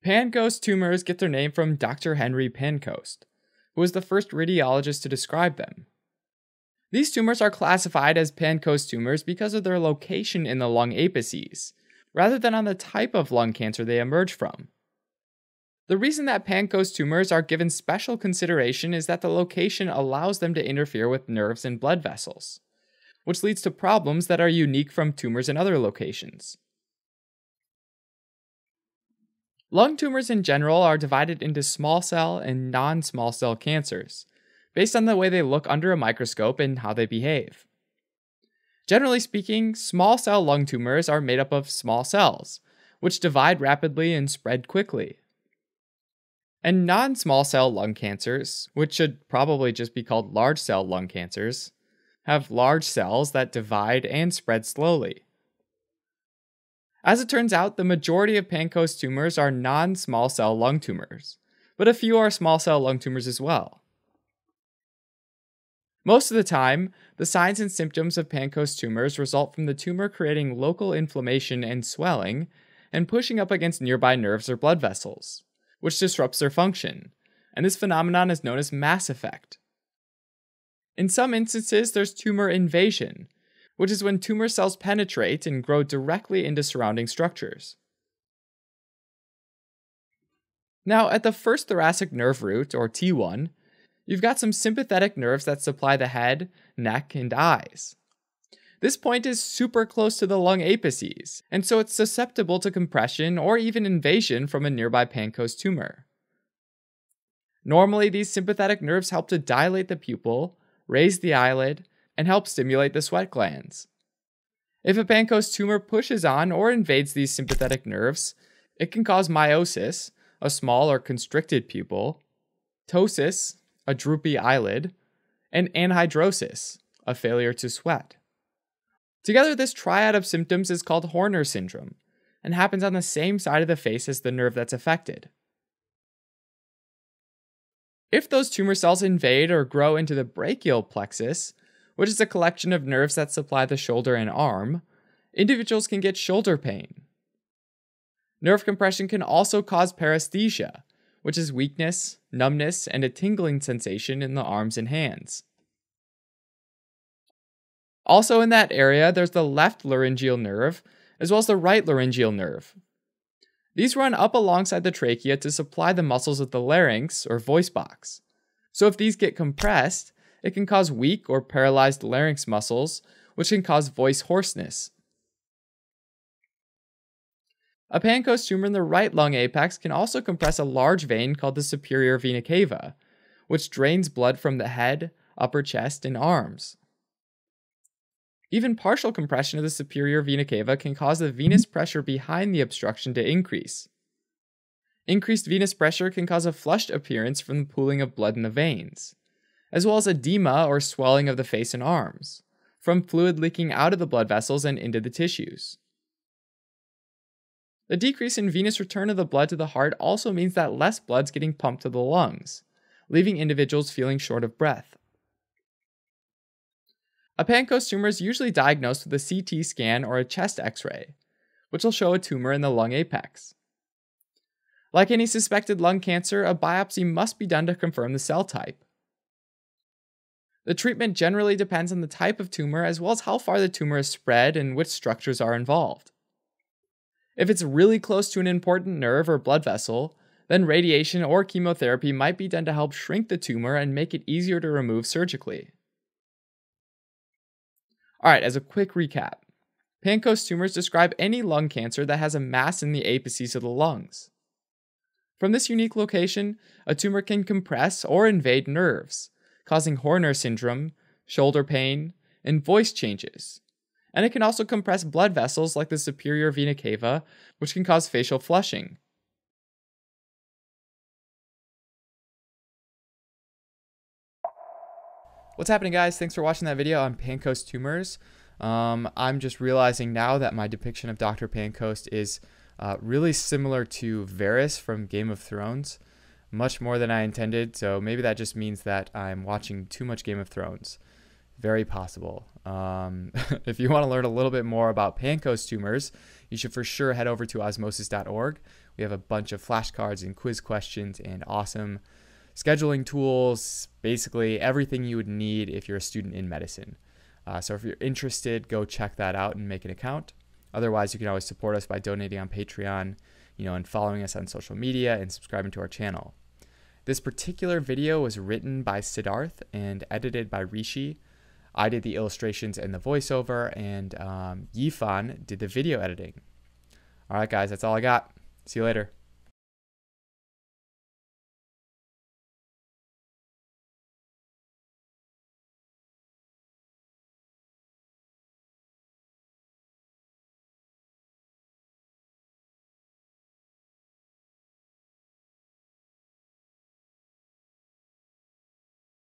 Pancoast tumors get their name from Dr. Henry Pancoast, who was the first radiologist to describe them. These tumors are classified as Pancoast tumors because of their location in the lung apices, rather than on the type of lung cancer they emerge from. The reason that Pancoast tumors are given special consideration is that the location allows them to interfere with nerves and blood vessels, which leads to problems that are unique from tumors in other locations. Lung tumors in general are divided into small cell and non-small cell cancers, based on the way they look under a microscope and how they behave. Generally speaking, small cell lung tumors are made up of small cells, which divide rapidly and spread quickly. And non-small cell lung cancers, which should probably just be called large cell lung cancers, have large cells that divide and spread slowly. As it turns out, the majority of Pancoast tumors are non-small cell lung tumors, but a few are small cell lung tumors as well. Most of the time, the signs and symptoms of Pancoast tumors result from the tumor creating local inflammation and swelling and pushing up against nearby nerves or blood vessels, which disrupts their function, and this phenomenon is known as mass effect. In some instances, there's tumor invasion, which is when tumor cells penetrate and grow directly into surrounding structures. Now, at the first thoracic nerve root, or T1, you've got some sympathetic nerves that supply the head, neck, and eyes. This point is super close to the lung apices, and so it's susceptible to compression or even invasion from a nearby Pancoast tumor. Normally, these sympathetic nerves help to dilate the pupil, raise the eyelid, and help stimulate the sweat glands. If a Pancoast tumor pushes on or invades these sympathetic nerves, it can cause miosis, a small or constricted pupil, ptosis, a droopy eyelid, and anhidrosis, a failure to sweat. Together, this triad of symptoms is called Horner syndrome and happens on the same side of the face as the nerve that's affected. If those tumor cells invade or grow into the brachial plexus, which is a collection of nerves that supply the shoulder and arm, individuals can get shoulder pain. Nerve compression can also cause paresthesia, which is weakness, numbness, and a tingling sensation in the arms and hands. Also in that area, there's the left laryngeal nerve, as well as the right laryngeal nerve. These run up alongside the trachea to supply the muscles of the larynx, or voice box. So if these get compressed, it can cause weak or paralyzed larynx muscles, which can cause voice hoarseness. A Pancoast tumor in the right lung apex can also compress a large vein called the superior vena cava, which drains blood from the head, upper chest, and arms. Even partial compression of the superior vena cava can cause the venous pressure behind the obstruction to increase. Increased venous pressure can cause a flushed appearance from the pooling of blood in the veins, as well as edema or swelling of the face and arms, from fluid leaking out of the blood vessels and into the tissues. The decrease in venous return of the blood to the heart also means that less blood's getting pumped to the lungs, leaving individuals feeling short of breath. A Pancoast tumor is usually diagnosed with a CT scan or a chest X-ray, which will show a tumor in the lung apex. Like any suspected lung cancer, a biopsy must be done to confirm the cell type. The treatment generally depends on the type of tumor as well as how far the tumor is spread and which structures are involved. If it's really close to an important nerve or blood vessel, then radiation or chemotherapy might be done to help shrink the tumor and make it easier to remove surgically. Alright, as a quick recap, Pancoast tumors describe any lung cancer that has a mass in the apices of the lungs. From this unique location, a tumor can compress or invade nerves, causing Horner syndrome, shoulder pain, and voice changes. And it can also compress blood vessels like the superior vena cava, which can cause facial flushing. What's happening, guys? Thanks for watching that video on Pancoast tumors. I'm just realizing now that my depiction of Dr. Pancoast is really similar to Varys from Game of Thrones, much more than I intended, so maybe that just means that I'm watching too much Game of Thrones. Very possible. If you want to learn a little bit more about Pancoast tumors, you should for sure head over to osmosis.org. We have a bunch of flashcards and quiz questions and awesome scheduling tools, basically everything you would need if you're a student in medicine. So if you're interested, go check that out and make an account. Otherwise, you can always support us by donating on Patreon, and following us on social media and subscribing to our channel. This particular video was written by Siddharth and edited by Rishi. I did the illustrations and the voiceover, and Yifan did the video editing. All right, guys, that's all I got. See you later.